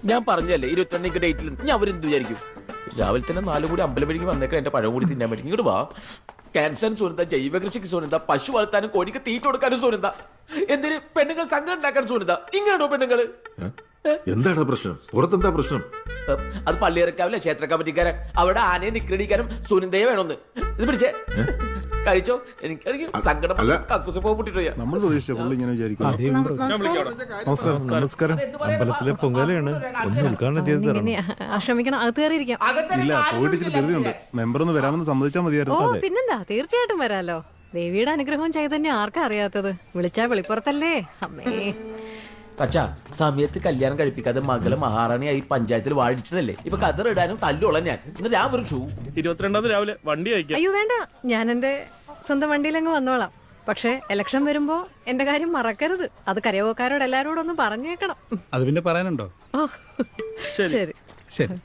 ഞാൻ പറഞ്ഞല്ലേ 22 ഡേറ്റിൽ ഞാൻ അവരെന്ത് വിചാരിക്കും? രാവിലെ തന്നെ 4 കൂടി അമ്പലം വഴിക്ക് വന്നേക്കാൻ എന്റെ പഴം കൂടി തിന്നാൻ പറ്റും. ഇങ്ങോട്ട് വാ. ക്യാൻസറിന് സൂനന്ത, ജൈവ കൃഷിക്ക് സൂനന്ത, പശു വളർത്താനും കോഴിക്ക് തീറ്റ കൊടുക്കാനും സൂനന്ത, എന്തിന് പെണ്ണുങ്ങൾ സംഘം ഉണ്ടാക്കാൻ സൂനന്ത. ഇങ്ങനെയാണോ പെണ്ണുങ്ങള്? എന്താണ് പ്രശ്നം? പുറത്തെന്താ പ്രശ്നം? അത് പള്ളിയിറക്കാവില്ല, ക്ഷേത്ര കമ്മിറ്റിക്കാരൻ. അവിടെ ആനയെ നിക്രടിക്കാനും സുനന്ദയെ വേണമെന്ന്. ഇത് പിടിച്ചേ, കഴിച്ചോ. എനിക്ക് സങ്കടം കക്കൂസ് പൊട്ടിട്ട് നമ്മൾ പ്രതീക്ഷിച്ച പുള്ളി ഇങ്ങനെ വിചാരിക്കും. നമസ്കാരം. നമസ്കാരം. അമ്പലത്തിലെ പൊങ്കാലയാണ്. ഒന്ന് ഉദ്ഘാടനം ചെയ്ത് തരണം. ക്ഷമിക്കണം, അകത്ത് കയറിയിരിക്കാം. ഇല്ല, പോയിട്ട് ഇച്ചിരി ധൃതിയുണ്ട്. മെമ്പർ ഒന്ന് വരാമെന്ന് സമ്മതിച്ചാൽ മതിയായിരുന്നു. പിന്നെന്താ, തീർച്ചയായിട്ടും വരാലോ. ദേവിയുടെ അനുഗ്രഹവും ചൈതന്യം ആർക്കാ അറിയാത്തത്? വിളിച്ചാ വെളിപ്പുറത്തല്ലേ അമ്മേ. പച്ചാ, സമയത്ത് കല്യാണം കഴിപ്പിക്കാതെ മകള് മഹാറാണിയായി പഞ്ചായത്തിൽ വാഴിച്ചതല്ലേ. ഇപ്പൊ കതറിടാനും തല്ലുള്ള ഞാൻ വിളിച്ചു. 22 രാവിലെ വണ്ടി അയക്കാം. അയ്യോ വേണ്ട, ഞാൻ എന്റെ സ്വന്തം വണ്ടിയിലങ്ങ് വന്നോളാം. പക്ഷെ ഇലക്ഷൻ വരുമ്പോ എന്റെ കാര്യം മറക്കരുത്. അത് കരയോഗക്കാരോട് എല്ലാരോടും ഒന്ന് പറഞ്ഞേക്കണം. അത് പിന്നെ പറയാനുണ്ടോ? ശരി ശരി.